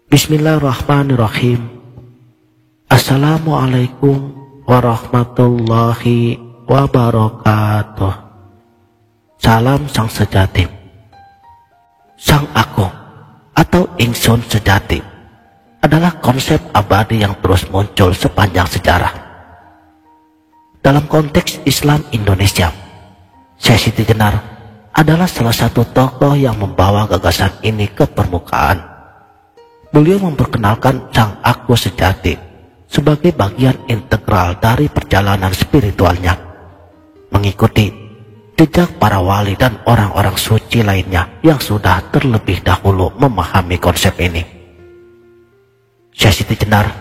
Bismillahirrahmanirrahim. Assalamualaikum warahmatullahi wabarakatuh. Salam sang sejati. Sang aku atau ingsun sejati adalah konsep abadi yang terus muncul sepanjang sejarah. Dalam konteks Islam Indonesia, Syekh Siti Jenar adalah salah satu tokoh yang membawa gagasan ini ke permukaan. Beliau memperkenalkan sang aku sejati sebagai bagian integral dari perjalanan spiritualnya, mengikuti jejak para wali dan orang-orang suci lainnya yang sudah terlebih dahulu memahami konsep ini. Syekh Siti Jenar,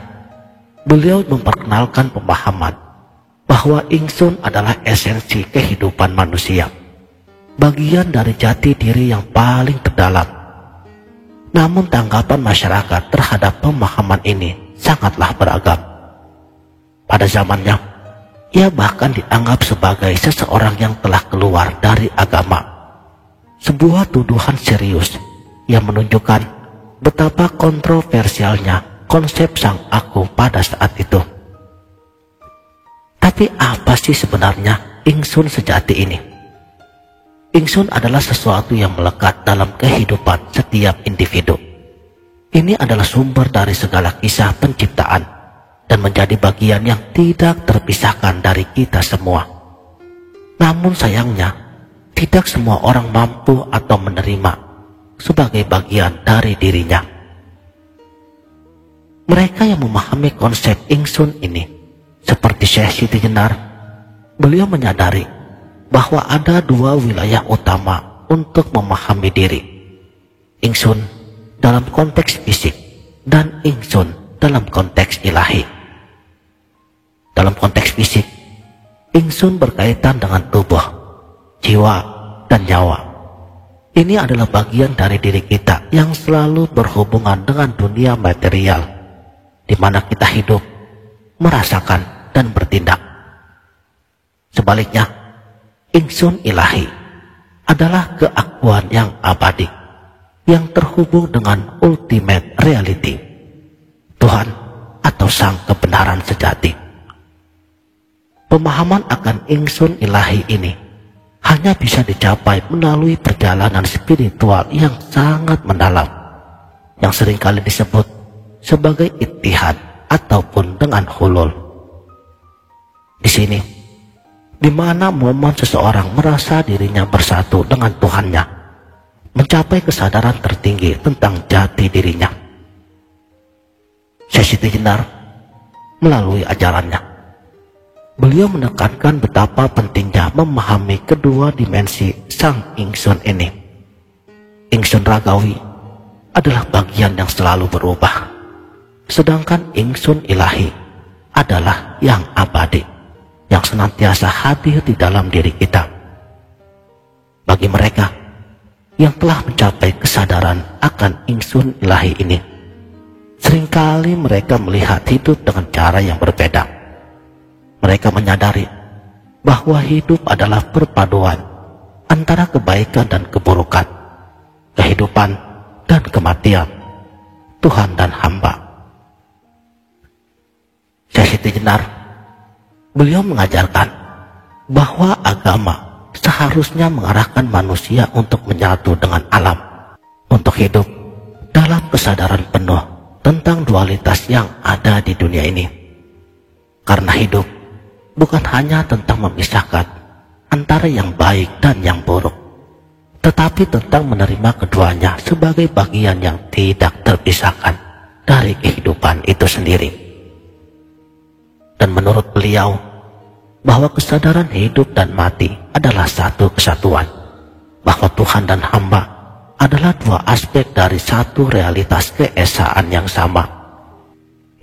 beliau memperkenalkan pemahaman bahwa ingsun adalah esensi kehidupan manusia, bagian dari jati diri yang paling terdalam. Namun tanggapan masyarakat terhadap pemahaman ini sangatlah beragam. Pada zamannya, ia bahkan dianggap sebagai seseorang yang telah keluar dari agama. Sebuah tuduhan serius yang menunjukkan betapa kontroversialnya konsep sang aku pada saat itu. Tapi apa sih sebenarnya ingsun sejati ini? Ingsun adalah sesuatu yang melekat dalam kehidupan setiap individu. Ini adalah sumber dari segala kisah penciptaan dan menjadi bagian yang tidak terpisahkan dari kita semua. Namun sayangnya, tidak semua orang mampu atau menerima sebagai bagian dari dirinya. Mereka yang memahami konsep ingsun ini, seperti Syekh Siti Jenar, beliau menyadari bahwa ada dua wilayah utama untuk memahami diri. Ingsun dalam konteks fisik dan ingsun dalam konteks ilahi. Dalam konteks fisik, ingsun berkaitan dengan tubuh, jiwa, dan nyawa. Ini adalah bagian dari diri kita yang selalu berhubungan dengan dunia material, di mana kita hidup, merasakan, dan bertindak. Sebaliknya, ingsun ilahi adalah keakuan yang abadi, yang terhubung dengan ultimate reality, Tuhan atau sang kebenaran sejati. Pemahaman akan ingsun ilahi ini hanya bisa dicapai melalui perjalanan spiritual yang sangat mendalam, yang seringkali disebut sebagai ittihad ataupun dengan hulul. Di sini, di mana momen seseorang merasa dirinya bersatu dengan Tuhannya, mencapai kesadaran tertinggi tentang jati dirinya. Syekh Siti Jenar, melalui ajarannya, beliau menekankan betapa pentingnya memahami kedua dimensi sang ingsun ini. Ingsun ragawi adalah bagian yang selalu berubah, sedangkan ingsun ilahi adalah yang abadi, yang senantiasa hadir di dalam diri kita. Bagi mereka yang telah mencapai kesadaran akan ingsun ilahi ini, seringkali mereka melihat hidup dengan cara yang berbeda. Mereka menyadari bahwa hidup adalah perpaduan antara kebaikan dan keburukan, kehidupan dan kematian, Tuhan dan hamba. Syekh Siti Jenar, beliau mengajarkan bahwa agama seharusnya mengarahkan manusia untuk menyatu dengan alam, untuk hidup dalam kesadaran penuh tentang dualitas yang ada di dunia ini. Karena hidup bukan hanya tentang memisahkan antara yang baik dan yang buruk, tetapi tentang menerima keduanya sebagai bagian yang tidak terpisahkan dari kehidupan itu sendiri. Dan menurut beliau, bahwa kesadaran hidup dan mati adalah satu kesatuan, bahwa Tuhan dan hamba adalah dua aspek dari satu realitas keesaan yang sama.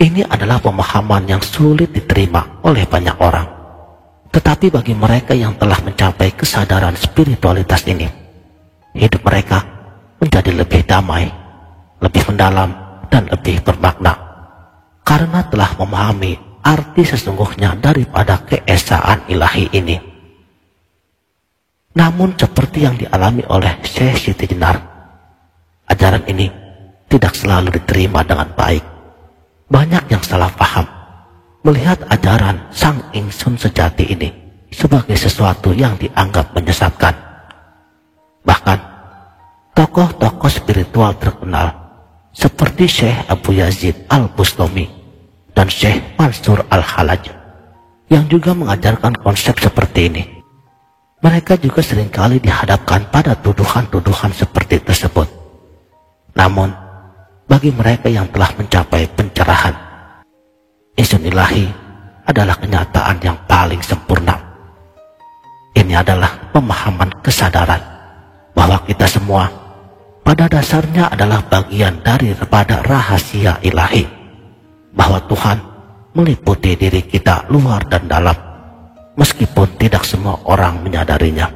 Ini adalah pemahaman yang sulit diterima oleh banyak orang. Tetapi bagi mereka yang telah mencapai kesadaran spiritualitas ini, hidup mereka menjadi lebih damai, lebih mendalam, dan lebih bermakna, karena telah memahami arti sesungguhnya daripada keesaan ilahi ini. Namun seperti yang dialami oleh Syekh Siti Jenar, ajaran ini tidak selalu diterima dengan baik. Banyak yang salah paham melihat ajaran Sang Ingsun sejati ini sebagai sesuatu yang dianggap menyesatkan. Bahkan tokoh-tokoh spiritual terkenal seperti Syekh Abu Yazid Al-Bustami dan Syekh Mansur Al-Halaj yang juga mengajarkan konsep seperti ini. Mereka juga seringkali dihadapkan pada tuduhan-tuduhan seperti tersebut. Namun, bagi mereka yang telah mencapai pencerahan, Ingsun Ilahi adalah kenyataan yang paling sempurna. Ini adalah pemahaman kesadaran bahwa kita semua pada dasarnya adalah bagian daripada rahasia ilahi, bahwa Tuhan meliputi diri kita luar dan dalam, meskipun tidak semua orang menyadarinya.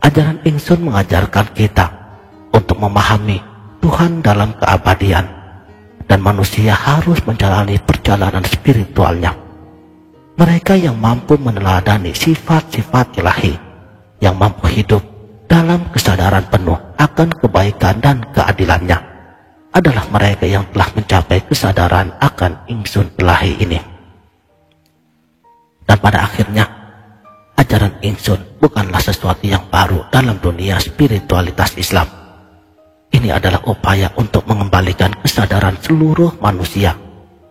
Ajaran Ingsun mengajarkan kita untuk memahami Tuhan dalam keabadian, dan manusia harus menjalani perjalanan spiritualnya. Mereka yang mampu meneladani sifat-sifat ilahi, yang mampu hidup dalam kesadaran penuh akan kebaikan dan keadilannya, adalah mereka yang telah mencapai kesadaran akan Ingsun Ilahi ini. Dan pada akhirnya, ajaran Ingsun bukanlah sesuatu yang baru dalam dunia spiritualitas Islam. Ini adalah upaya untuk mengembalikan kesadaran seluruh manusia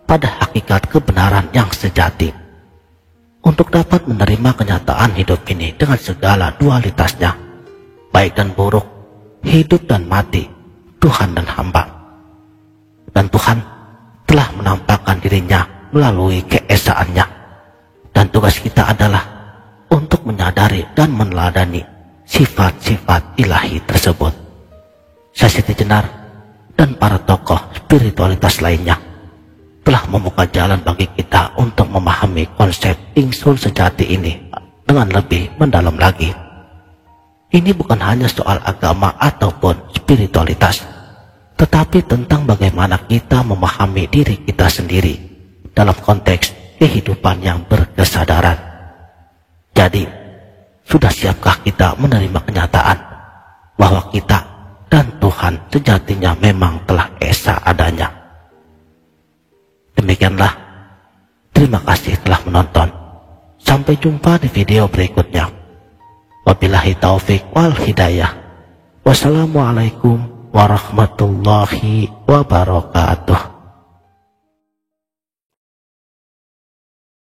pada hakikat kebenaran yang sejati, untuk dapat menerima kenyataan hidup ini dengan segala dualitasnya, baik dan buruk, hidup dan mati, Tuhan dan hamba. Dan Tuhan telah menampakkan dirinya melalui keesaannya, dan tugas kita adalah untuk menyadari dan meneladani sifat-sifat ilahi tersebut. Syekh Siti Jenar dan para tokoh spiritualitas lainnya telah membuka jalan bagi kita untuk memahami konsep Ingsun sejati ini dengan lebih mendalam lagi. Ini bukan hanya soal agama ataupun spiritualitas, tetapi tentang bagaimana kita memahami diri kita sendiri dalam konteks kehidupan yang berkesadaran. Jadi, sudah siapkah kita menerima kenyataan bahwa kita dan Tuhan sejatinya memang telah esa adanya? Demikianlah, terima kasih telah menonton. Sampai jumpa di video berikutnya. Wabillahi taufik wal hidayah. Wassalamualaikum warahmatullahi wabarakatuh.